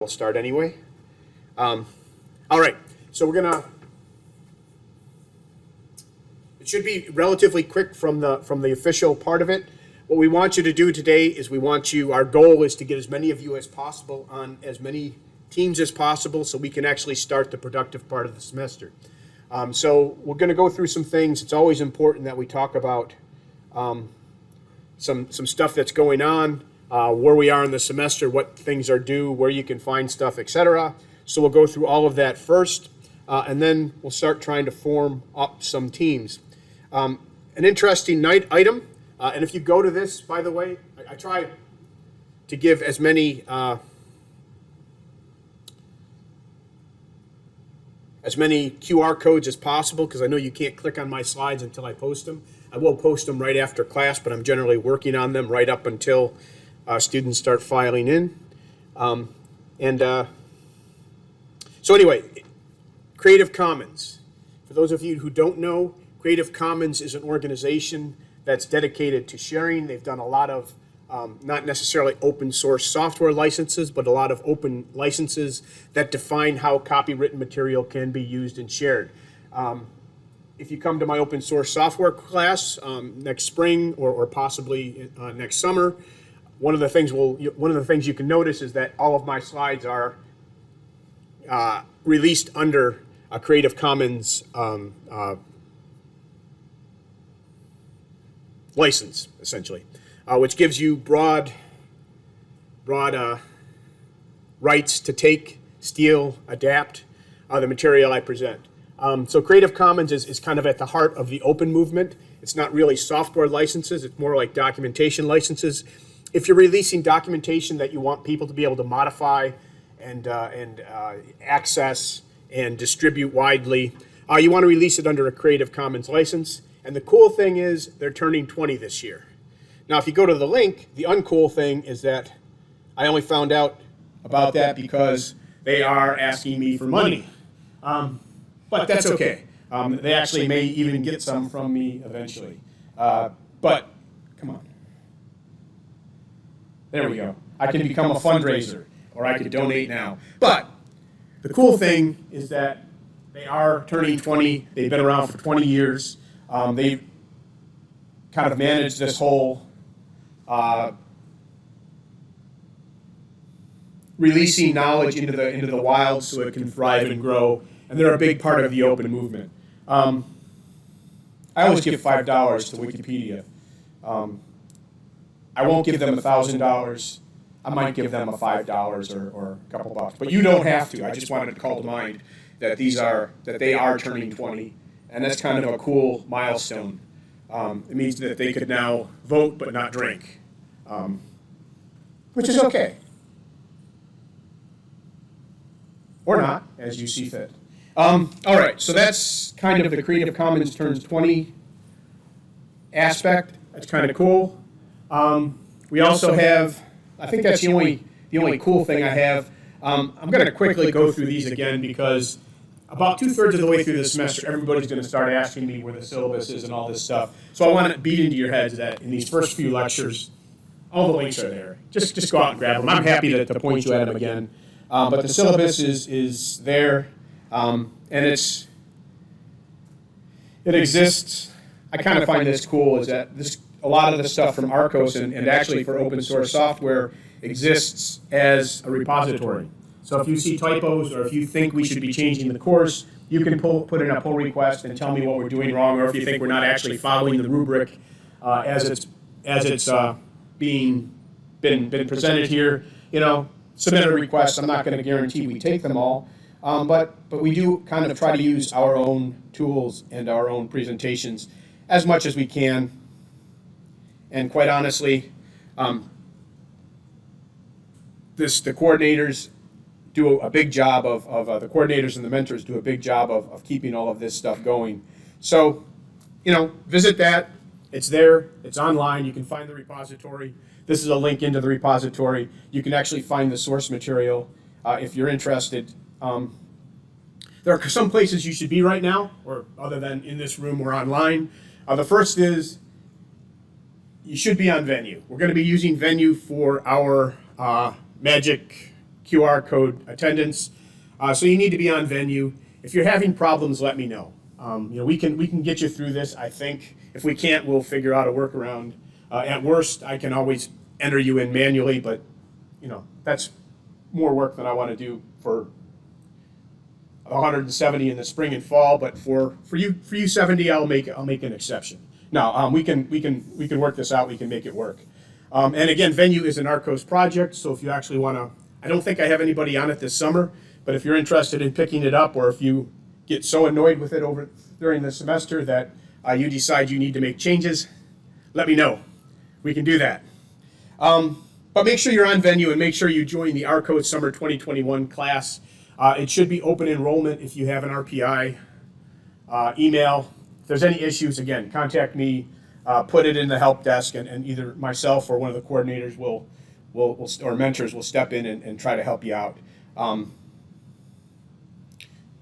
We'll start anyway. All right, so we're gonna. It should be relatively quick from the official part of it. What we want you to do today is our goal is to get as many of you as possible on as many teams as possible, so we can actually start the productive part of the semester. So we're going to go through some things. It's always important that we talk about some stuff that's going on. Where we are in the semester, what things are due, where you can find stuff, etc. So we'll go through all of that first, and then we'll start trying to form up some teams. An interesting item, and if you go to this, by the way, I try to give as many QR codes as possible, because I know you can't click on my slides until I post them. I will post them right after class, but I'm generally working on them right up until students start filing in. So anyway, Creative Commons. For those of you who don't know, Creative Commons is an organization that's dedicated to sharing. They've done a lot of, not necessarily open source software licenses, but a lot of open licenses that define how copywritten material can be used and shared. If you come to my open source software class next spring or possibly next summer, one of the things you can notice is that all of my slides are released under a Creative Commons license, essentially, which gives you broad rights to take, steal, adapt the material I present. So Creative Commons is kind of at the heart of the open movement. It's not really software licenses. It's more like documentation licenses. If you're releasing documentation that you want people to be able to modify and access and distribute widely, you want to release it under a Creative Commons license. And the cool thing is they're turning 20 this year. Now, if you go to the link, the uncool thing is that I only found out about that because they are asking me for money. But that's okay. They actually may even get some from me eventually. But come on. There we go. I can become a fundraiser, or I could donate now. But the cool thing is that they are turning 20. They've been around for 20 years. They've kind of managed this whole releasing knowledge into the wild so it can thrive and grow. And they're a big part of the open movement. I always give $5 to Wikipedia. I won't give them $1,000. I might give them a $5 or a couple bucks, but you don't have to. I just wanted to call to mind that they are turning 20, and that's kind of a cool milestone. It means that they could now vote but not drink, which is okay, or not, as you see fit. All right, so that's kind of the Creative Commons turns 20 aspect. That's kind of cool. We also have, I think that's the only cool thing I have. I'm going to quickly go through these again because about 2/3 of the way through the semester, everybody's going to start asking me where the syllabus is and all this stuff. So I want to beat into your heads that in these first few lectures, all the links are there. Just go out and grab them. I'm happy to point you at them again. But the syllabus is there, and it exists. I kind of find this cool is that a lot of the stuff from RCOS and actually for open source software exists as a repository. So if you see typos or if you think we should be changing the course, you can put in a pull request and tell me what we're doing wrong, or if you think we're not actually following the rubric as it's been presented here. Submit a request. I'm not going to guarantee we take them all, but we do kind of try to use our own tools and our own presentations as much as we can. And quite honestly, the coordinators do a big job the coordinators and the mentors do a big job of keeping all of this stuff going. So, visit that. It's there. It's online. You can find the repository. This is a link into the repository. You can actually find the source material if you're interested. There are some places you should be right now, or other than in this room or online. The first is you should be on Venue. We're going to be using Venue for our Magic QR code attendance. So you need to be on venue. If you're having problems, let me know. We can get you through this. I think if we can't, we'll figure out a workaround. At worst, I can always enter you in manually, but that's more work than I want to do for 170 in the spring and fall. But for you 70, I'll make an exception. No, we can work this out. We can make it work. And again, venue is an RCOS project. So if you actually want to, I don't think I have anybody on it this summer. But if you're interested in picking it up, or if you get so annoyed with it during the semester that you decide you need to make changes, let me know. We can do that. But make sure you're on venue and make sure you join the RCOS Summer 2021 class. It should be open enrollment if you have an RPI. Email. If there's any issues, again, contact me. Put it in the help desk, and either myself or one of the coordinators or mentors will step in and try to help you out.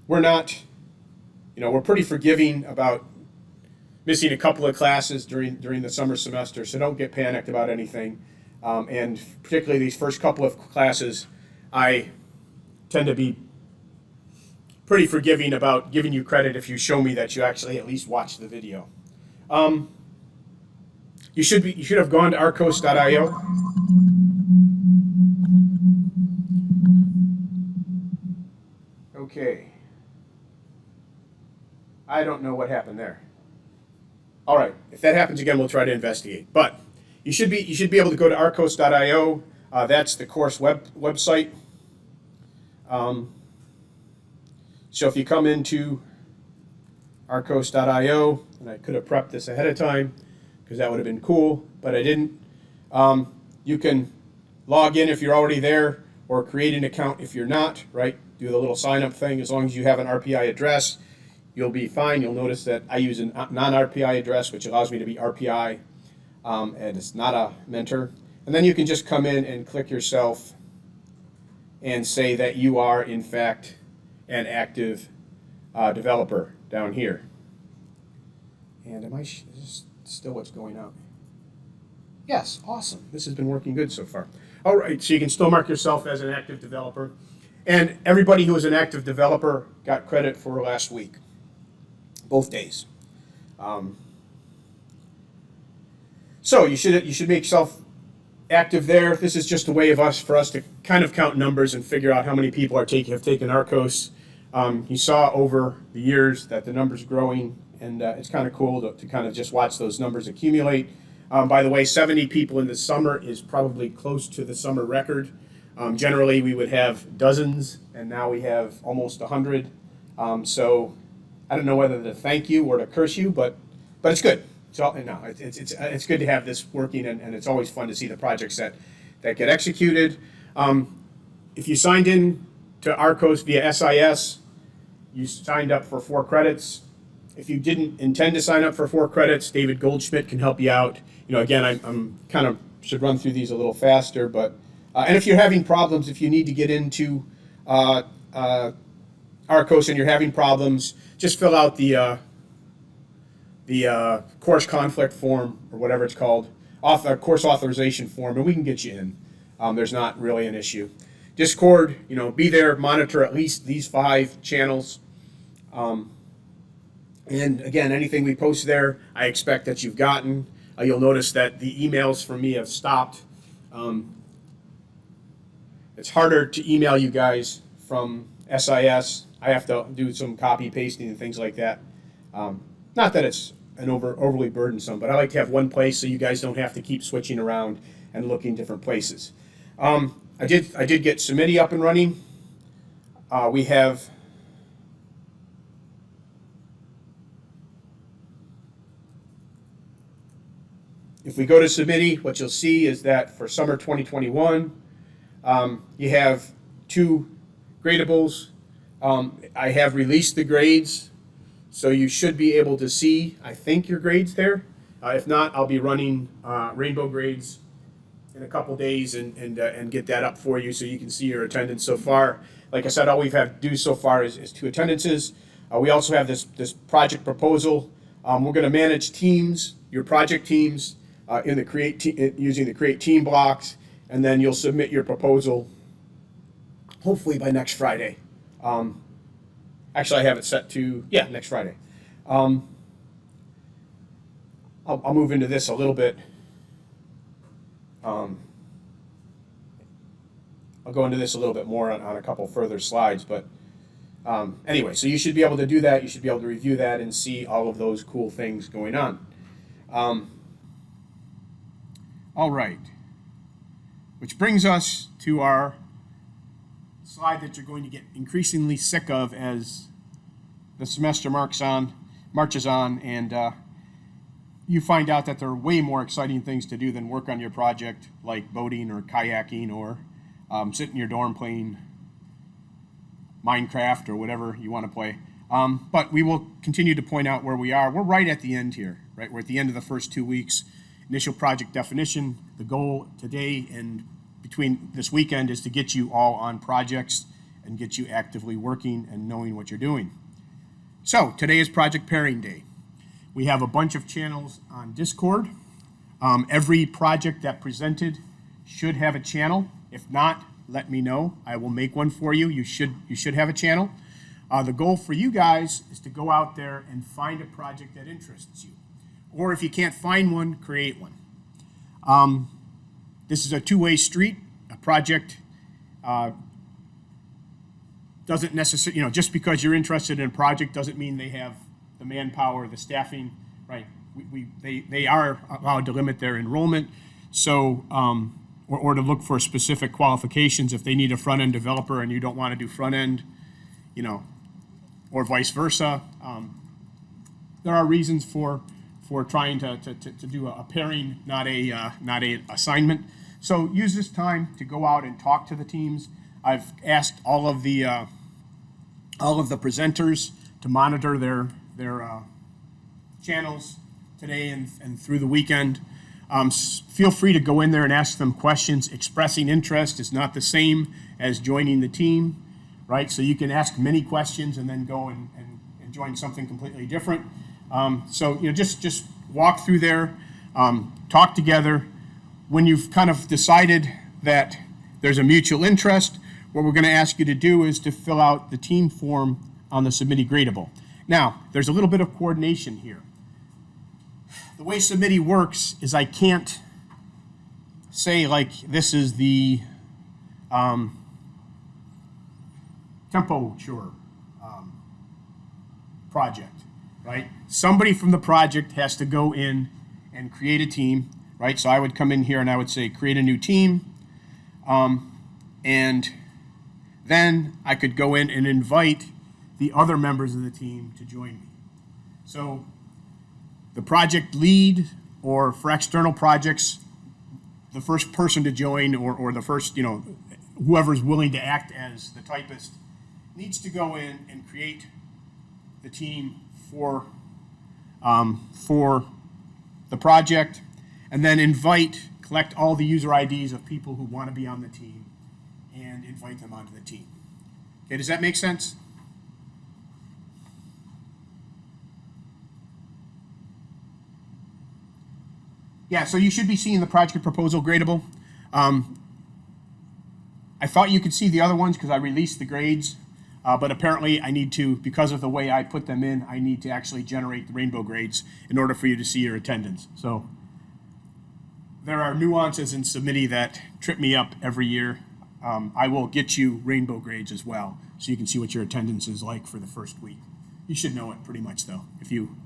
We're pretty forgiving about missing a couple of classes during the summer semester, so don't get panicked about anything. And particularly these first couple of classes, I tend to be pretty forgiving about giving you credit if you show me that you actually at least watched the video. You should have gone to RCOS.io. Okay. I don't know what happened there. All right, if that happens again, we'll try to investigate. But you should be able to go to RCOS.io. That's the course website. So if you come into RCOS.io, and I could have prepped this ahead of time because that would have been cool, but I didn't. You can log in if you're already there, or create an account if you're not, right? Do the little sign up thing. As long as you have an RPI address, you'll be fine. You'll notice that I use a non-RPI address, which allows me to be RPI, and it's not a mentor. And then you can just come in and click yourself and say that you are, in fact, an active developer down here. And is this still what's going on? Yes, awesome. This has been working good so far. All right, so you can still mark yourself as an active developer. And everybody who was an active developer got credit for last week, both days. So you should make yourself active there. This is just a way for us to kind of count numbers and figure out how many people have taken RCOS. You saw over the years that the numbers growing, and it's kind of cool to kind of just watch those numbers accumulate. By the way, 70 people in the summer is probably close to the summer record. Generally, we would have dozens, and now we have almost 100. So I don't know whether to thank you or to curse you, but it's good. It's good to have this working, and it's always fun to see the projects that get executed. If you signed in to RCOS via SIS, you signed up for 4 credits. If you didn't intend to sign up for 4 credits, David Goldschmidt can help you out. Again, I'm kind of should run through these a little faster, but and if you're having problems, if you need to get into RCOS and you're having problems, just fill out the course conflict form, or whatever it's called, course authorization form, and we can get you in. There's not really an issue. Discord, be there, monitor at least these 5 channels. And again, anything we post there, I expect that you've gotten. You'll notice that the emails from me have stopped. It's harder to email you guys from SIS. I have to do some copy pasting and things like that. Not that it's an overly burdensome, but I like to have one place so you guys don't have to keep switching around and looking different places. I did get Submitti up and running. We have if we go to Submitti, what you'll see is that for summer 2021, you have 2 gradables. I have released the grades, so you should be able to see, I think, your grades there. If not, I'll be running rainbow grades in a couple days and get that up for you so you can see your attendance so far. Like I said, all we've had to do so far is 2 attendances. We also have this project proposal. We're going to manage teams, your project teams, using the create team blocks, and then you'll submit your proposal hopefully by next Friday. Actually, I have it set to, next Friday. I'll move into this a little bit. I'll go into this a little bit more on a couple further slides, but anyway, so you should be able to do that. You should be able to review that and see all of those cool things going on. All right, which brings us to our slide that you're going to get increasingly sick of as the semester marches on, and you find out that there are way more exciting things to do than work on your project, like boating or kayaking or sit in your dorm playing Minecraft or whatever you want to play. But we will continue to point out where we are. We're right at the end here, right? We're at the end of the first 2 weeks. Initial project definition. The goal today and between this weekend is to get you all on projects and get you actively working and knowing what you're doing. So today is project pairing day. We have a bunch of channels on Discord. Every project that presented should have a channel. If not, let me know. I will make one for you. You should have a channel. The goal for you guys is to go out there and find a project that interests you. Or if you can't find one, create one. This is a two-way street. A project doesn't necessarily, just because you're interested in a project doesn't mean they have the manpower, the staffing, right? They are allowed to limit their enrollment, so or to look for specific qualifications if they need a front-end developer and you don't want to do front-end, or vice versa. There are reasons for trying to do a pairing, not a assignment. So use this time to go out and talk to the teams. I've asked all of the presenters to monitor their channels today and through the weekend. Feel free to go in there and ask them questions. Expressing interest is not the same as joining the team, right? So you can ask many questions and then go and join something completely different. So just walk through there, talk together. When you've kind of decided that there's a mutual interest, what we're going to ask you to do is to fill out the team form on the Submitti gradable. Now, there's a little bit of coordination here. The way Submitti works is I can't say like this is the temperature project, right? Somebody from the project has to go in and create a team, right? So I would come in here and I would say create a new team, and then I could go in and invite the other members of the team to join me. So the project lead, or for external projects, the first person to join, or the first, whoever's willing to act as the typist, needs to go in and create the team for the project, and then collect all the user IDs of people who want to be on the team and invite them onto the team. Okay, does that make sense? Yeah, so you should be seeing the project proposal gradable. I thought you could see the other ones because I released the grades, but apparently I need to, because of the way I put them in, I need to actually generate the rainbow grades in order for you to see your attendance. So there are nuances in Submitti that trip me up every year. I will get you rainbow grades as well, so you can see what your attendance is like for the first week. You should know it pretty much, though. If you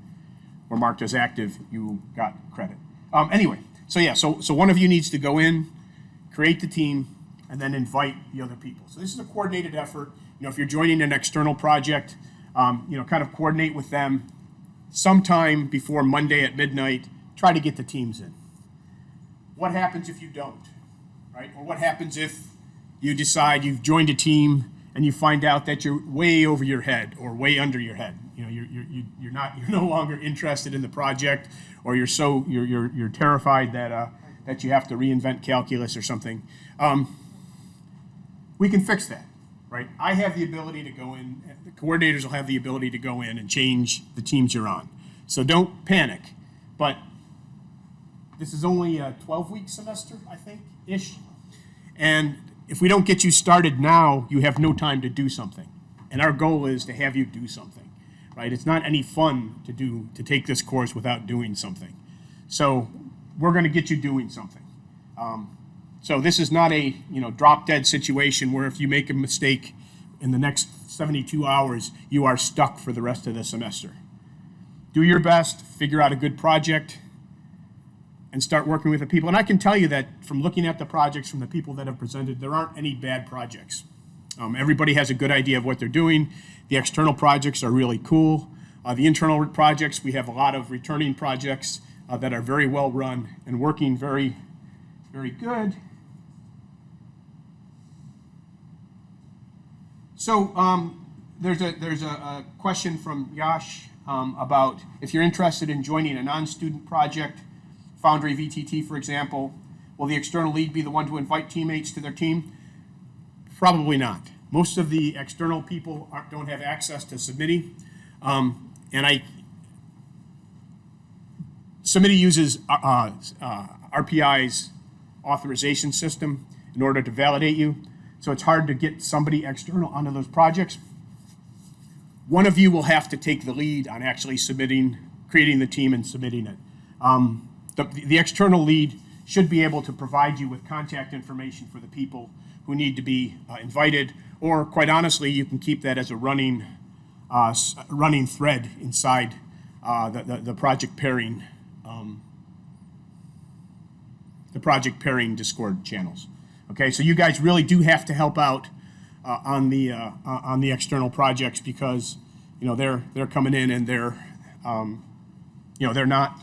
were marked as active, you got credit. Anyway, so one of you needs to go in, create the team, and then invite the other people. So this is a coordinated effort. If you're joining an external project, kind of coordinate with them sometime before Monday at midnight. Try to get the teams in. What happens if you don't, right? Or what happens if you decide you've joined a team and you find out that you're way over your head or way under your head? You're no longer interested in the project, or you're terrified that you have to reinvent calculus or something. We can fix that, right? I have the ability to go in. The coordinators will have the ability to go in and change the teams you're on. So don't panic. But this is only a 12-week semester, I think, ish. And if we don't get you started now, you have no time to do something. And our goal is to have you do something, right? It's not any fun to take this course without doing something. So we're going to get you doing something. So this is not a drop dead situation where if you make a mistake in the next 72 hours, you are stuck for the rest of the semester. Do your best, figure out a good project, and start working with the people. And I can tell you that from looking at the projects from the people that have presented, there aren't any bad projects. Everybody has a good idea of what they're doing. The external projects are really cool. The internal projects, we have a lot of returning projects that are very well run and working very, very good. So there's a question from Yash about if you're interested in joining a non-student project, Foundry VTT, for example, will the external lead be the one to invite teammates to their team? Probably not. Most of the external people don't have access to Submitti, Submitti uses RPI's authorization system in order to validate you, so it's hard to get somebody external onto those projects. One of you will have to take the lead on actually creating the team and submitting it. The external lead should be able to provide you with contact information for the people who need to be invited, or quite honestly, you can keep that as a running thread inside the project pairing Discord channels. Okay, so you guys really do have to help out on the external projects because they're coming in and they're not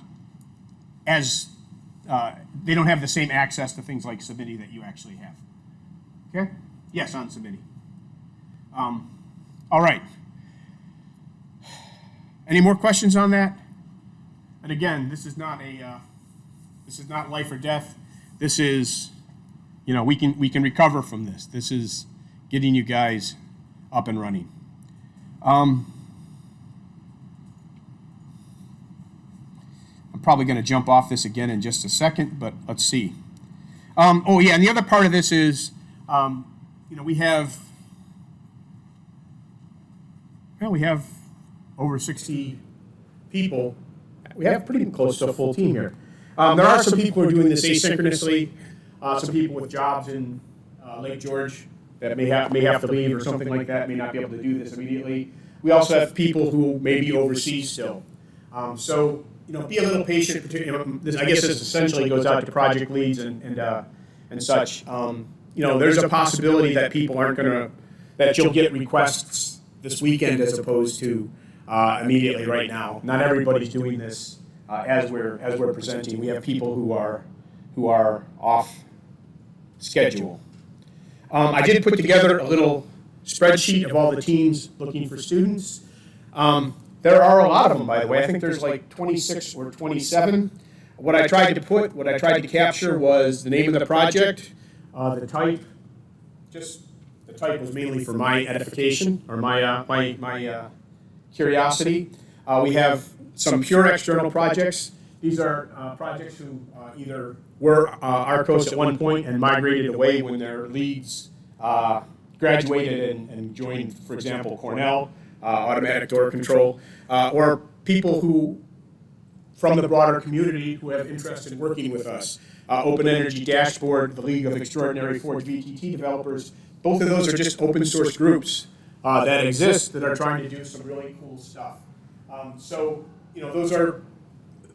as they don't have the same access to things like Submitti that you actually have. Okay? Yes, on Submitti. All right. Any more questions on that? And again, this is not life or death. This is, we can recover from this. This is getting you guys up and running. I'm probably going to jump off this again in just a second, but let's see. Oh yeah, and the other part of this is, we have over 60 people. We have pretty close to a full team here. There are some people who are doing this asynchronously. Some people with jobs in Lake George that may have to leave or something like that, may not be able to do this immediately. We also have people who may be overseas still. So be a little patient. I guess this essentially goes out to project leads and such. There's a possibility that people that you'll get requests this weekend as opposed to immediately right now. Not everybody's doing this as we're presenting. We have people who are off schedule. I did put together a little spreadsheet of all the teams looking for students. There are a lot of them, by the way. I think there's like 26 or 27. What I tried to capture was the name of the project, the type. Just the type was mainly for my edification or my curiosity. We have some pure external projects. These are projects who either were RCOS at one point and migrated away when their leads graduated and joined, for example, Cornell, automatic door control, or people who, from the broader community, who have interest in working with us. Open Energy Dashboard, the League of Extraordinary Forge VTT Developers, both of those are just open source groups that exist that are trying to do some really cool stuff.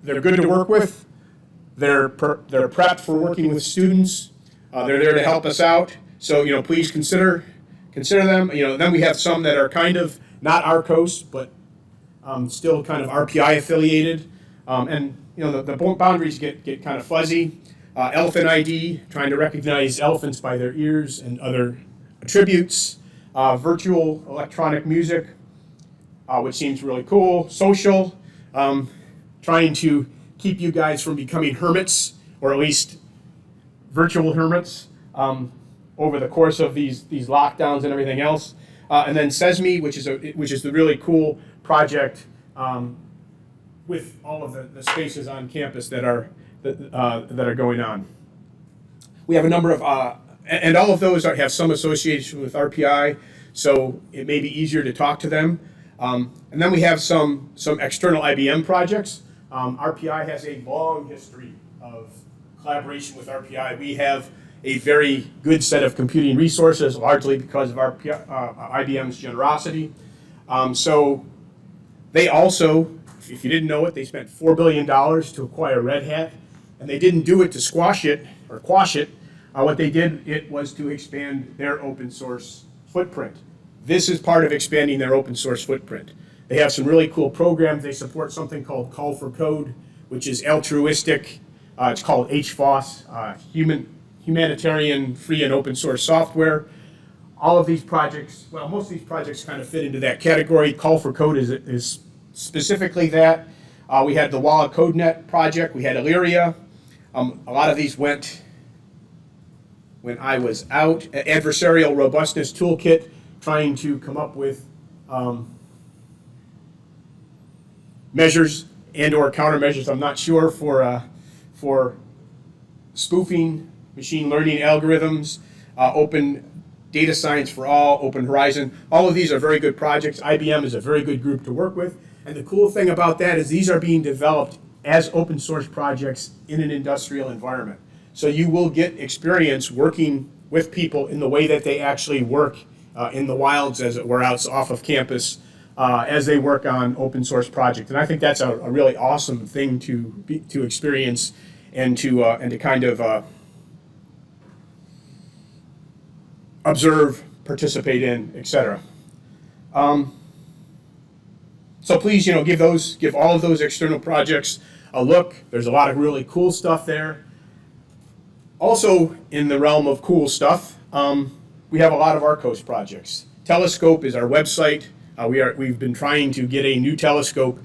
They're good to work with. They're prepped for working with students. They're there to help us out. So please consider them. Then we have some that are kind of not RCOS, but still kind of RPI affiliated. The boundaries get kind of fuzzy. Elephant ID, trying to recognize elephants by their ears and other attributes. Virtual electronic music, which seems really cool. Social, trying to keep you guys from becoming hermits, or at least virtual hermits, over the course of these lockdowns and everything else. And then SESME, which is the really cool project with all of the spaces on campus that are going on. We have a number of and all of those have some association with RPI, so it may be easier to talk to them. And then we have some external IBM projects. RPI has a long history of collaboration with RPI. We have a very good set of computing resources, largely because of IBM's generosity. So they also, if you didn't know it, they spent $4 billion to acquire Red Hat, and they didn't do it to squash it or quash it. What they did was to expand their open source footprint. This is part of expanding their open source footprint. They have some really cool programs. They support something called Call for Code, which is altruistic. It's called HFOS, humanitarian, free and open source software. All of these projects, well, most of these projects kind of fit into that category. Call for Code is specifically that. We had the Walla CodeNet project. We had Illyria. A lot of these went when I was out. Adversarial Robustness Toolkit, trying to come up with measures and or countermeasures, I'm not sure, for spoofing machine learning algorithms, open data science for all, Open Horizon. All of these are very good projects. IBM is a very good group to work with. And the cool thing about that is these are being developed as open source projects in an industrial environment. So you will get experience working with people in the way that they actually work in the wilds, as it were, out off of campus, as they work on open source projects. And I think that's a really awesome thing to experience and to kind of observe, participate in, etc. So please, give all of those external projects a look. There's a lot of really cool stuff there. Also, in the realm of cool stuff, we have a lot of RCOS projects. Telescope is our website. We've been trying to get a new telescope.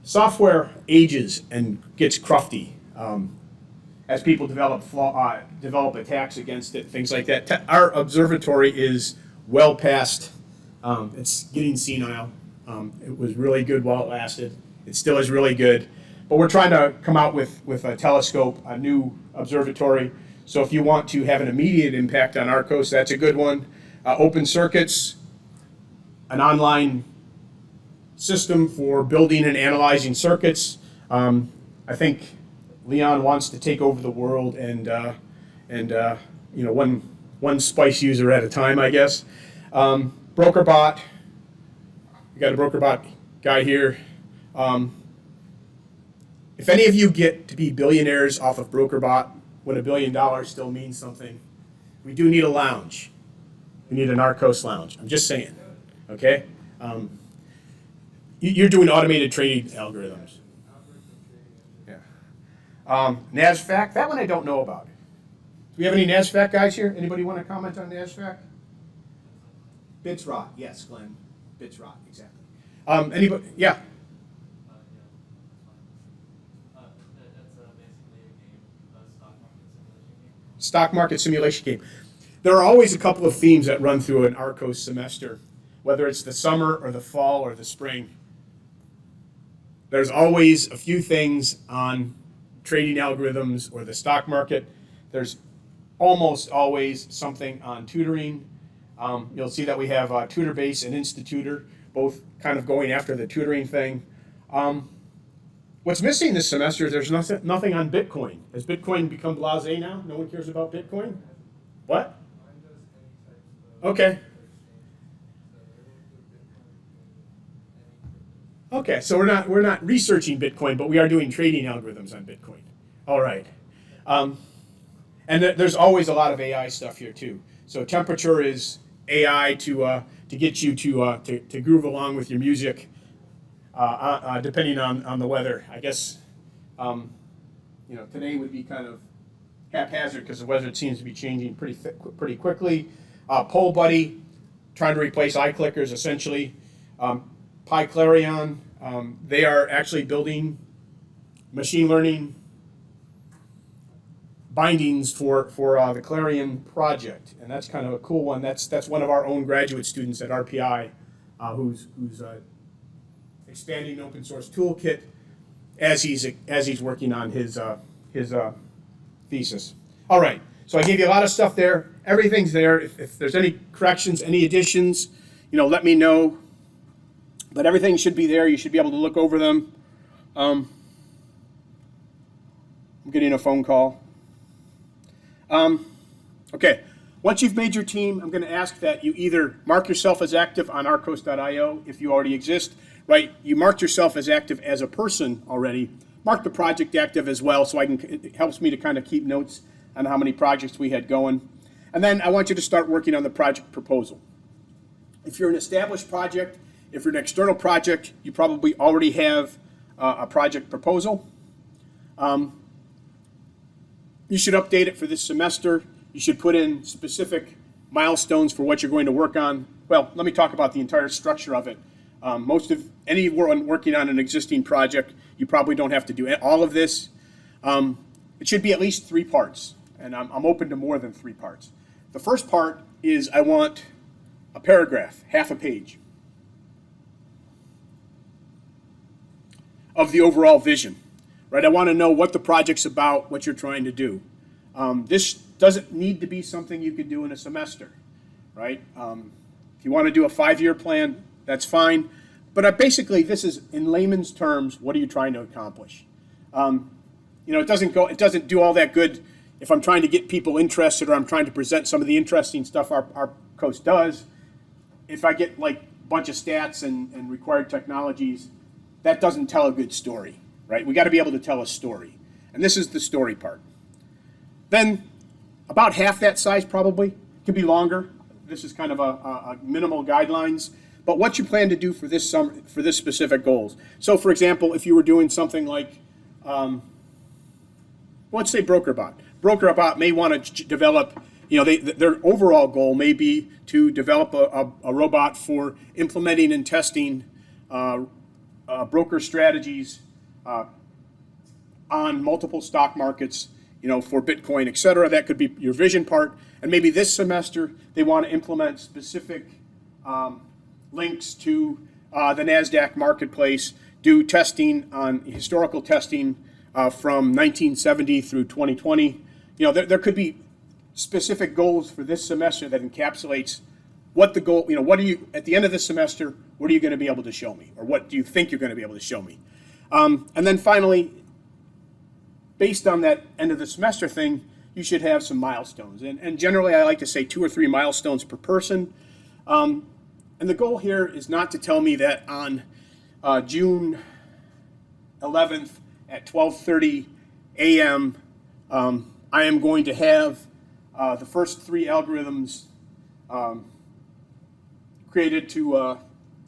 Software ages and gets crufty as people develop attacks against it, things like that. Our observatory is well past. It's getting senile. It was really good while it lasted. It still is really good. But we're trying to come out with a telescope, a new observatory. So if you want to have an immediate impact on RCOS, that's a good one. Open Circuits, an online system for building and analyzing circuits. I think Leon wants to take over the world, and one SPICE user at a time, I guess. BrokerBot, we got a BrokerBot guy here. If any of you get to be billionaires off of BrokerBot, when $1 billion still means something, we do need a lounge. We need an RCOS lounge. I'm just saying, okay? You're doing automated trading algorithms. Yeah. NASFAC, that one I don't know about. Do we have any NASFAC guys here? Anybody want to comment on NASFAC? Bitsrot, yes, Glenn. Bitsrot, exactly. Anybody? Yeah. Stock market simulation game. There are always a couple of themes that run through an RCOS semester, whether it's the summer or the fall or the spring. There's always a few things on trading algorithms or the stock market. There's almost always something on tutoring. You'll see that we have TutorBase and Institutor, both kind of going after the tutoring thing. What's missing this semester is there's nothing on Bitcoin. Has Bitcoin become blasé now? No one cares about Bitcoin? What? Okay. Okay, so we're not researching Bitcoin, but we are doing trading algorithms on Bitcoin. All right. And there's always a lot of AI stuff here too. So temperature is AI to get you to groove along with your music. Depending on the weather. I guess today would be kind of haphazard because the weather seems to be changing pretty quickly. Poll Buddy, trying to replace iClickers essentially. PyClarion, they are actually building machine learning bindings for the Clarion project, and that's kind of a cool one. That's one of our own graduate students at RPI, who's expanding open source toolkit as he's working on his thesis. All right, So I gave you a lot of stuff there. Everything's there. If there's any corrections, any additions, let me know. But everything should be there. You should be able to look over them. I'm getting a phone call. Okay. Once you've made your team, I'm going to ask that you either mark yourself as active on RCOS.io if you already exist, right? You marked yourself as active as a person already. Mark the project active as well, so it helps me to kind of keep notes on how many projects we had going. And then I want you to start working on the project proposal. If you're an established project, if you're an external project, you probably already have a project proposal. You should update it for this semester. You should put in specific milestones for what you're going to work on. Well, let me talk about the entire structure of it. Most of anyone working on an existing project, you probably don't have to do all of this. It should be at least 3 parts, and I'm open to more than 3 parts. The first part is I want a paragraph, half a page, of the overall vision, right? I want to know what the project's about, what you're trying to do. This doesn't need to be something you can do in a semester, right? If you want to do a 5-year plan, that's fine. But basically, this is, in layman's terms, what are you trying to accomplish? It doesn't do all that good if I'm trying to get people interested or I'm trying to present some of the interesting stuff our coast does. If I get like a bunch of stats and required technologies, that doesn't tell a good story, right? We got to be able to tell a story. And this is the story part. Then about half that size probably. It could be longer. This is kind of a minimal guidelines. But what you plan to do for this summer, for this specific goals. So for example, if you were doing something like, let's say BrokerBot. BrokerBot may want to develop, their overall goal may be to develop a robot for implementing and testing broker strategies on multiple stock markets, for Bitcoin, et cetera. That could be your vision part. And maybe this semester they want to implement specific links to the NASDAQ marketplace, do testing on historical testing from 1970 through 2020. There could be specific goals for this semester that encapsulates what the goal, what are you, at the end of this semester, what are you going to be able to show me? Or what do you think you're going to be able to show me? And then finally, based on that end of the semester thing, you should have some milestones. And generally, I like to say 2 or 3 milestones per person. And the goal here is not to tell me that on June 11th at 12:30 a.m., I am going to have the first 3 algorithms created to,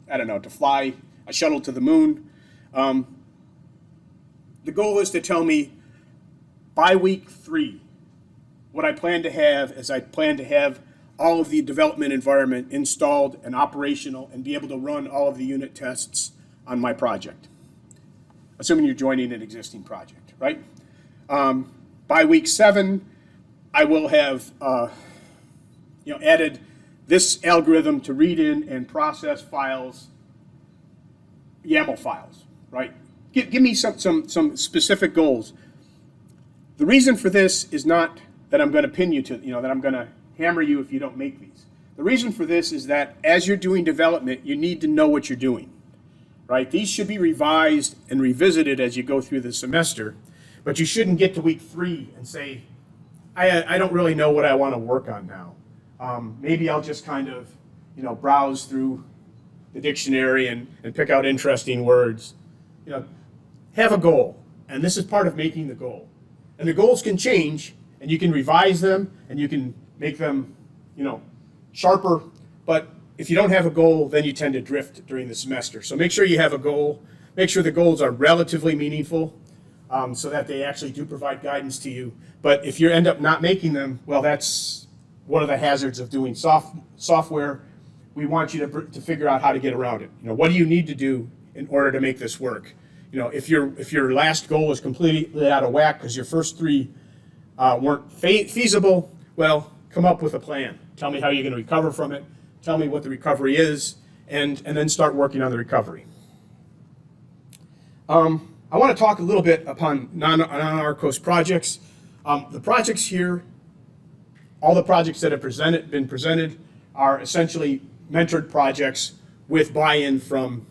to fly a shuttle to the moon. The goal is to tell me by week 3, what I plan to have is I plan to have all of the development environment installed and operational and be able to run all of the unit tests on my project, assuming you're joining an existing project, right? By week 7, I will have added this algorithm to read in and process files, YAML files, right? Give me some specific goals. The reason for this is not that I'm going to pin you to, that I'm going to hammer you if you don't make these. The reason for this is that as you're doing development, you need to know what you're doing, right? These should be revised and revisited as you go through the semester, but you shouldn't get to week 3 and say, I don't really know what I want to work on now. Maybe I'll just kind of, browse through the dictionary and pick out interesting words. Have a goal, and this is part of making the goal. And the goals can change, and you can revise them, and you can make them, sharper. But if you don't have a goal, then you tend to drift during the semester. So make sure you have a goal. Make sure the goals are relatively meaningful, so that they actually do provide guidance to you. But if you end up not making them, well, that's one of the hazards of doing software. We want you to figure out how to get around it. What do you need to do in order to make this work? If your last goal is completely out of whack because your first 3 weren't feasible, well, come up with a plan. Tell me how you're going to recover from it. Tell me what the recovery is, and then start working on the recovery. I want to talk a little bit upon non-RCOS projects. The projects here all the projects that have been presented are essentially mentored projects with buy-in from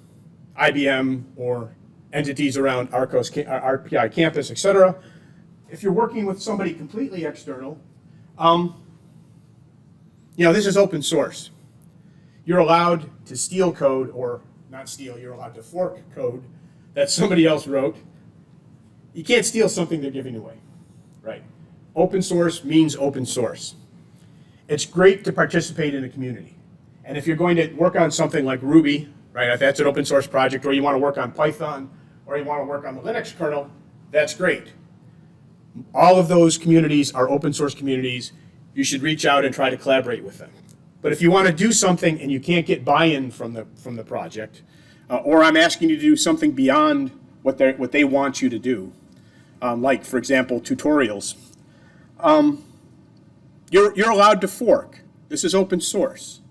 IBM or entities around RCOS, RPI campus, etc. If you're working with somebody completely external, this is open source. You're allowed to steal code, or not steal, you're allowed to fork code that somebody else wrote. You can't steal something they're giving away, right? Open source means open source. It's great to participate in a community. And if you're going to work on something like Ruby, right, if that's an open source project, or you want to work on Python, or you want to work on the Linux kernel, that's great. All of those communities are open source communities. You should reach out and try to collaborate with them. But if you want to do something and you can't get buy-in from the project, or I'm asking you to do something beyond what they want you to do, like, for example, tutorials, you're allowed to fork. This is open source,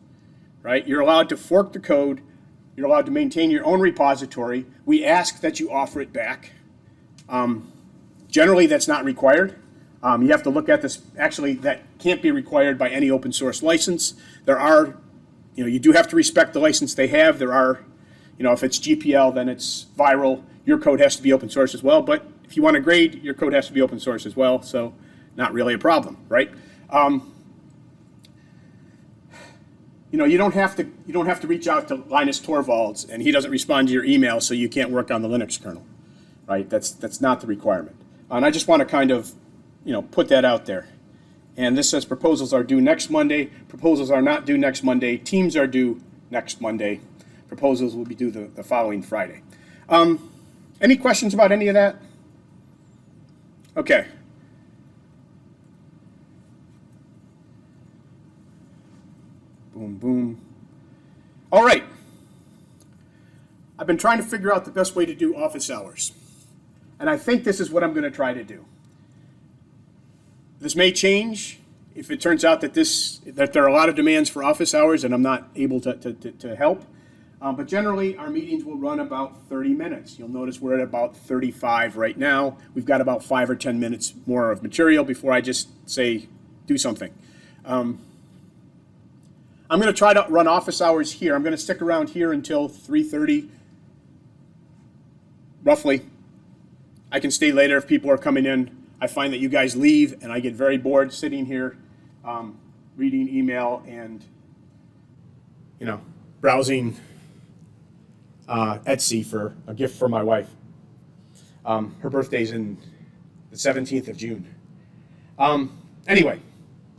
right? You're allowed to fork the code. You're allowed to maintain your own repository. We ask that you offer it back. Generally, that's not required. You have to look at this. Actually, that can't be required by any open source license. There are, you do have to respect the license they have. There are, if it's GPL, then it's viral. Your code has to be open source as well. But if you want to grade, your code has to be open source as well. So, not really a problem, right? You don't have to reach out to Linus Torvalds and he doesn't respond to your email, so you can't work on the Linux kernel, right? That's not the requirement. And I just want to kind of, put that out there. And this says proposals are due next Monday. Proposals are not due next Monday. Teams are due next Monday. Proposals will be due the following Friday. Any questions about any of that? Okay. Boom, boom. All right. I've been trying to figure out the best way to do office hours. And I think this is what I'm going to try to do. This may change if it turns out that there are a lot of demands for office hours and I'm not able to help. But generally, our meetings will run about 30 minutes. You'll notice we're at about 35 right now. We've got about 5 or 10 minutes more of material before I just say, do something. I'm going to try to run office hours here. I'm going to stick around here until 3:30, roughly. I can stay later if people are coming in. I find that you guys leave, and I get very bored sitting here reading email and, browsing Etsy for a gift for my wife. Her birthday's in the 17th of June. Anyway,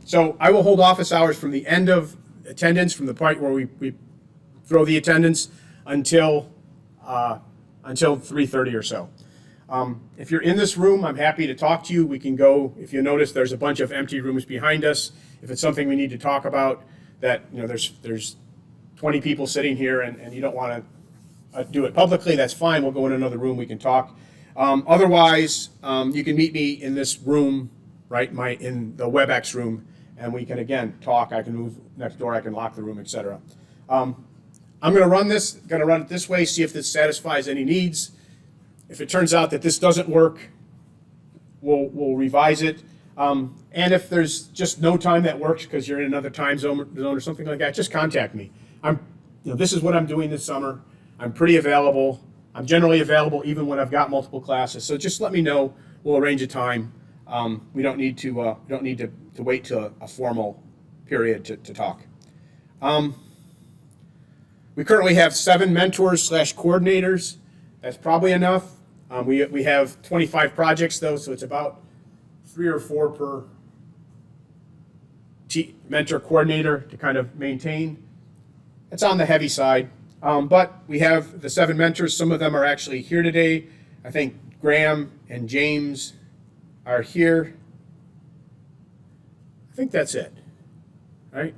so I will hold office hours from the end of attendance, from the point where we throw the attendance until 3:30 or so. If you're in this room, I'm happy to talk to you. We can go. If you notice, there's a bunch of empty rooms behind us. If it's something we need to talk about, that there's 20 people sitting here, and you don't want to do it publicly, that's fine. We'll go in another room. We can talk. Otherwise, you can meet me in this room, right? In the WebEx room, and we can again talk. I can move next door. I can lock the room, etc. I'm going to run it this way. See if this satisfies any needs. If it turns out that this doesn't work, we'll revise it. And if there's just no time that works because you're in another time zone or something like that, just contact me. This is what I'm doing this summer. I'm pretty available. I'm generally available even when I've got multiple classes. So just let me know. We'll arrange a time. We don't need to wait till a formal period to talk. We currently have 7 mentors/coordinators. That's probably enough. We have 25 projects though, so it's about 3 or 4 per mentor coordinator to kind of maintain. It's on the heavy side, but we have the 7 mentors. Some of them are actually here today. I think Graham and James are here. I think that's it, right?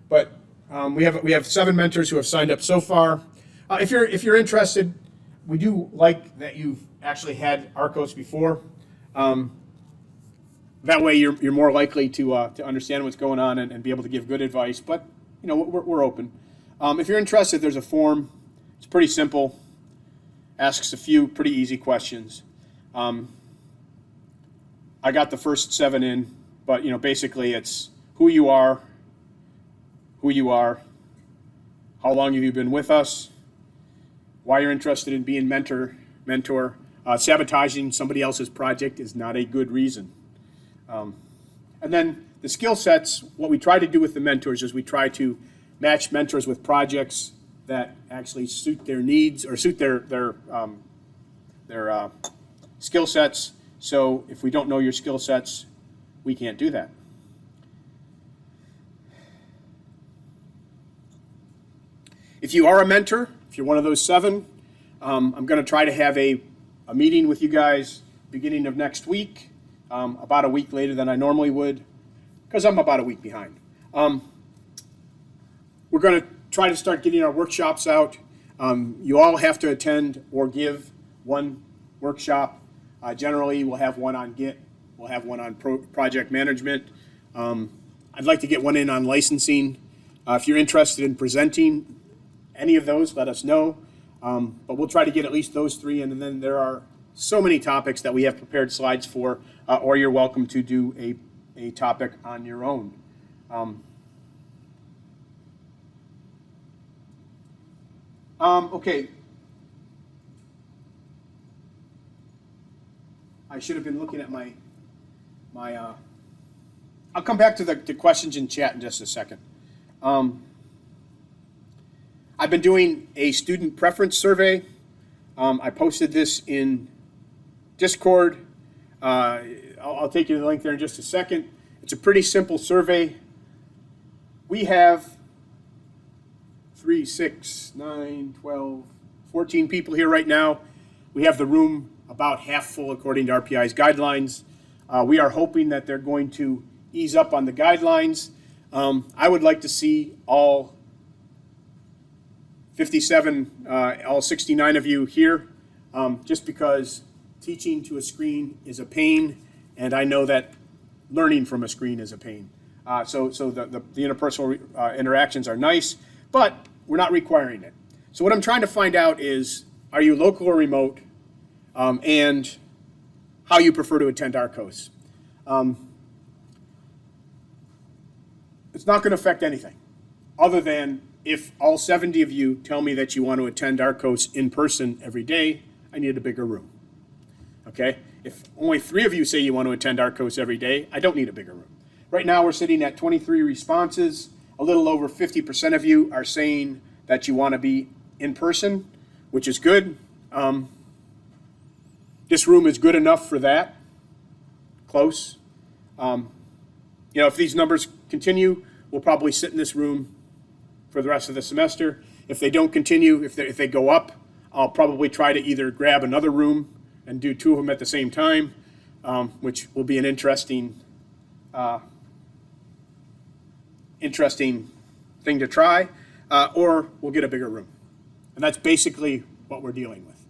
But we have 7 mentors who have signed up so far. If you're interested, we do like that you've actually had RCOS before. That way you're more likely to understand what's going on and be able to give good advice. But we're open. If you're interested, there's a form. It's pretty simple. Asks a few pretty easy questions. I got the first 7 in but basically it's who you are, how long have you been with us, why you're interested in being mentor. Sabotaging somebody else's project is not a good reason. And then the skill sets, what we try to do with the mentors is we try to match mentors with projects that actually suit their needs or suit their skill sets. So if we don't know your skill sets, we can't do that. If you are a mentor, if you're one of those 7, I'm going to try to have a meeting with you guys beginning of next week, about a week later than I normally would, because I'm about a week behind. We're going to try to start getting our workshops out. You all have to attend or give one workshop. Generally, we'll have one on Git. We'll have one on project management. I'd like to get one in on licensing. If you're interested in presenting any of those, let us know. But we'll try to get at least those 3, and then there are so many topics that we have prepared slides for, or you're welcome to do a topic on your own. Okay. I should have been looking at my I'll come back to the questions in chat in just a second. I've been doing a student preference survey. I posted this in Discord. I'll take you to the link there in just a second. It's a pretty simple survey. We have 3, 6, 9, 12, 14 people here right now. We have the room about half full according to RPI's guidelines. We are hoping that they're going to ease up on the guidelines. I would like to see all 57, all 69 of you here, just because teaching to a screen is a pain, and I know that learning from a screen is a pain. So the interpersonal interactions are nice, but we're not requiring it. So what I'm trying to find out is, are you local or remote, and how you prefer to attend RCOS. It's not going to affect anything, other than if all 70 of you tell me that you want to attend RCOS in person every day, I need a bigger room. Okay? If only 3 of you say you want to attend RCOS every day, I don't need a bigger room. Right now we're sitting at 23 responses. A little over 50% of you are saying that you want to be in person, which is good. This room is good enough for that. Close. If these numbers continue, we'll probably sit in this room for the rest of the semester. If they don't continue, if they go up, I'll probably try to either grab another room and do 2 of them at the same time, which will be an interesting thing to try, or we'll get a bigger room. And that's basically what we're dealing with.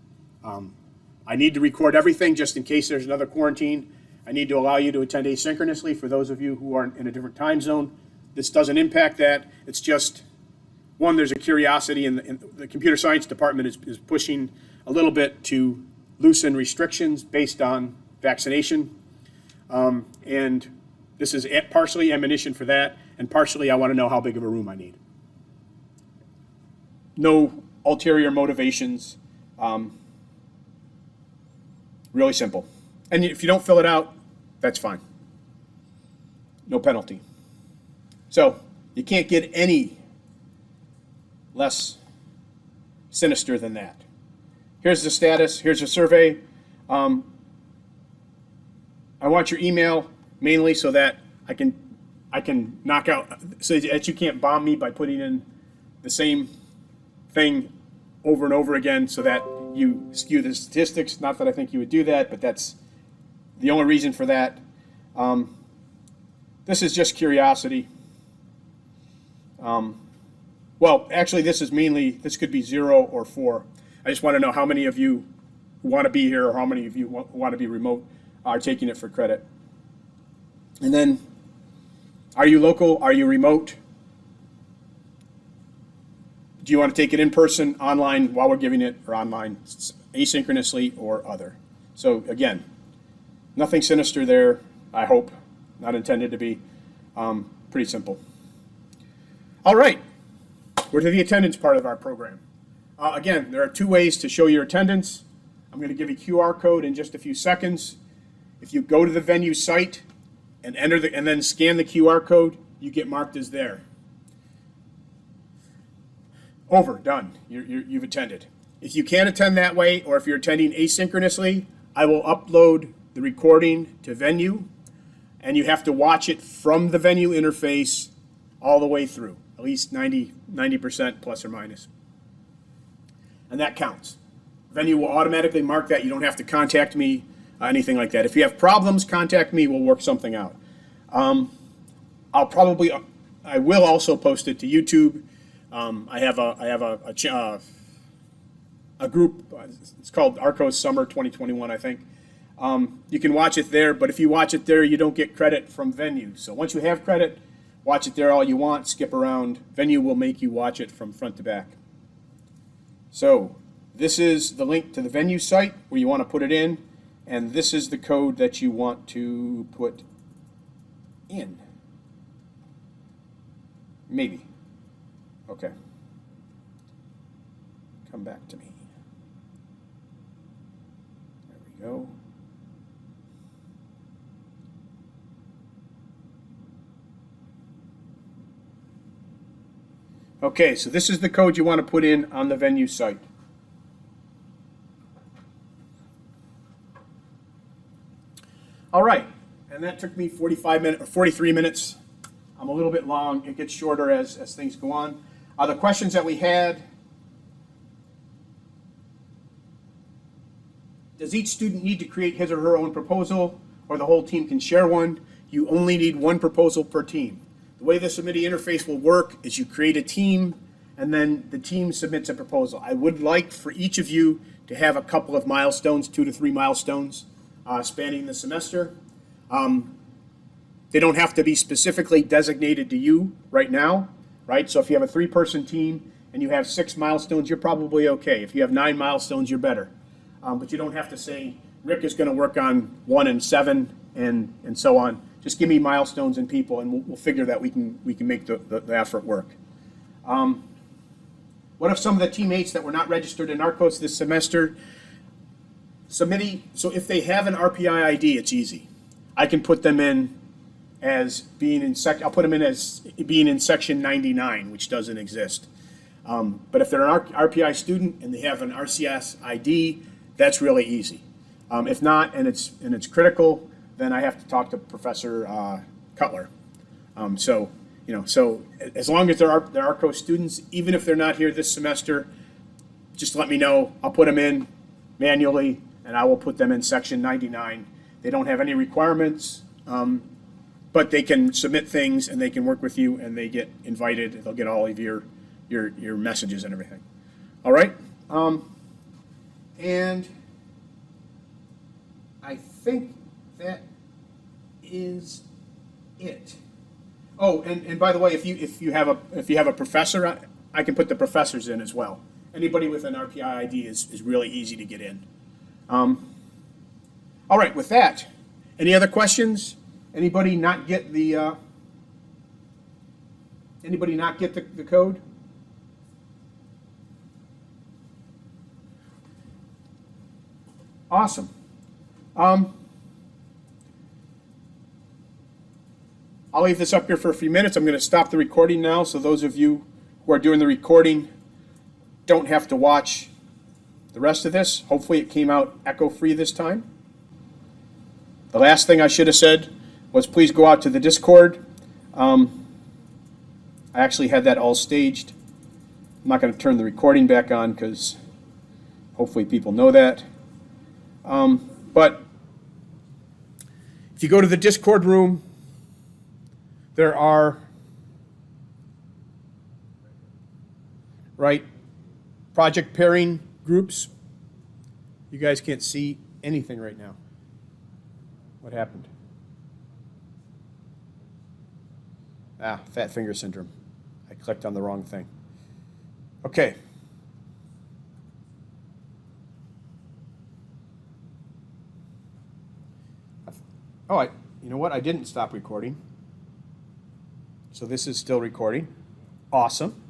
I need to record everything just in case there's another quarantine. I need to allow you to attend asynchronously for those of you who are in a different time zone. This doesn't impact that. It's just, one, there's a curiosity, and the computer science department is pushing a little bit to loosen restrictions based on vaccination. And this is partially ammunition for that, and partially I want to know how big of a room I need. No ulterior motivations. Really simple. And if you don't fill it out, that's fine. No penalty. So you can't get any less sinister than that. Here's the status. Here's the survey. I want your email mainly so that I can knock out, so that you can't bomb me by putting in the same thing over and over again so that you skew the statistics. Not that I think you would do that, but that's the only reason for that. This is just curiosity. Well, actually, this could be 0 or 4. I just want to know how many of you who want to be here or how many of you want to be remote are taking it for credit. And then, are you local? Are you remote? Do you want to take it in person, online while we're giving it, or online, asynchronously, or other? So again, nothing sinister there, I hope. not intended to be. Pretty simple. All right, we're to the attendance part of our program. Again, there are two ways to show your attendance. I'm going to give you a QR code in just a few seconds. If you go to the venue site and and then scan the QR code, you get marked as there. Over, done. You've attended. If you can't attend that way, or if you're attending asynchronously, I will upload the recording to Venue, and you have to watch it from the Venue interface all the way through, at least 90% plus or minus. And that counts. Venue will automatically mark that. You don't have to contact me, anything like that. If you have problems, contact me. We'll work something out. I will also post it to YouTube. I have a group. It's called RCOS Summer 2021, I think. You can watch it there, but if you watch it there, you don't get credit from Venue. So once you have credit, watch it there all you want. Skip around. Venue will make you watch it from front to back. So this is the link to the Venue site where you want to put it in, and this is the code that you want to put in. Maybe. Okay. Come back to me. There we go. Okay, so this is the code you want to put in on the Venue site. All right, and that took me 43 minutes. I'm a little bit long. It gets shorter as things go on. The questions that we had: does each student need to create his or her own proposal, or the whole team can share one? You only need one proposal per team. The way the Submitti interface will work is you create a team, and then the team submits a proposal. I would like for each of you to have a couple of milestones, 2 to 3 milestones, spanning the semester. They don't have to be specifically designated to you right now, right? So if you have a 3-person team and you have 6 milestones, you're probably okay. If you have 9 milestones, you're better. But you don't have to say, Rick is going to work on 1 and 7 and so on. Just give me milestones and people, and we'll figure that we can make the effort work. What if some of the teammates that were not registered in RCOS this semester, Submitti, so if they have an RPI ID, it's easy. I can put them in as being in I'll put them in as being in section 99, which doesn't exist. But if they're an RPI student and they have an RCOS ID, that's really easy. If not, and it's critical, then I have to talk to Professor Cutler. So as long as they're RCOS students, even if they're not here this semester, just let me know. I'll put them in manually, and I will put them in section 99. They don't have any requirements, but they can submit things and they can work with you, and they get invited. They'll get all of your messages and everything. All right, and I think that is it. Oh, and by the way, if you have a professor, I can put the professors in as well. Anybody with an RPI ID is really easy to get in. All right, with that, any other questions? Anybody not get the code? Awesome. I'll leave this up here for a few minutes. I'm going to stop the recording now, so those of you who are doing the recording don't have to watch the rest of this. Hopefully it came out echo-free this time. The last thing I should have said was please go out to the Discord. I actually had that all staged. I'm not going to turn the recording back on because hopefully people know that. But if you go to the Discord room, there are, project pairing groups. You guys can't see anything right now. What happened? Fat finger syndrome. I clicked on the wrong thing. Okay. you know what? I didn't stop recording. So this is still recording. Awesome.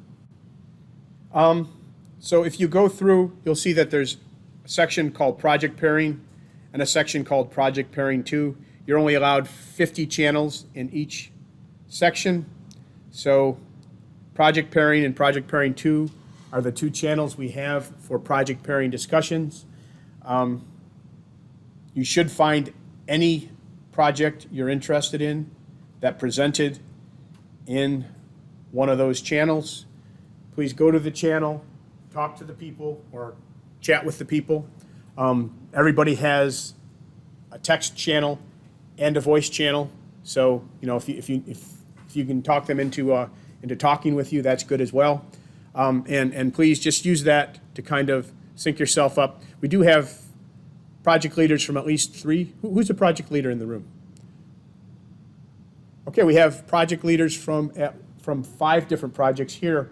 So if you go through, you'll see that there's a section called Project Pairing and a section called Project Pairing 2. You're only allowed 50 channels in each section. So Project Pairing and Project Pairing 2 are the two channels we have for project pairing discussions. You should find any project you're interested in that presented in one of those channels. Please go to the channel, talk to the people, or chat with the people. Everybody has a text channel and a voice channel, so if you can talk them into talking with you, that's good as well. And please just use that to kind of sync yourself up. We do have project leaders from at least 3. Who's a project leader in the room? Okay, we have project leaders from 5 different projects here.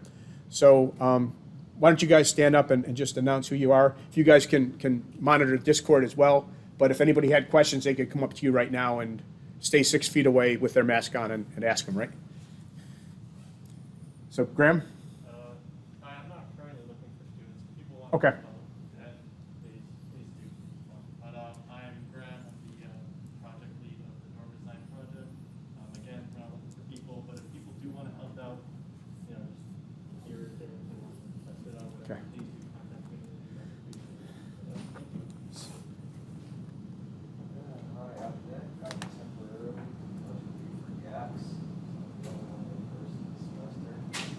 So why don't you guys stand up and just announce who you are? If you guys can monitor Discord as well, but if anybody had questions, they could come up to you right now and stay 6 feet away with their mask on and ask them, right? So Graham? I'm not currently looking for students. People want Okay. to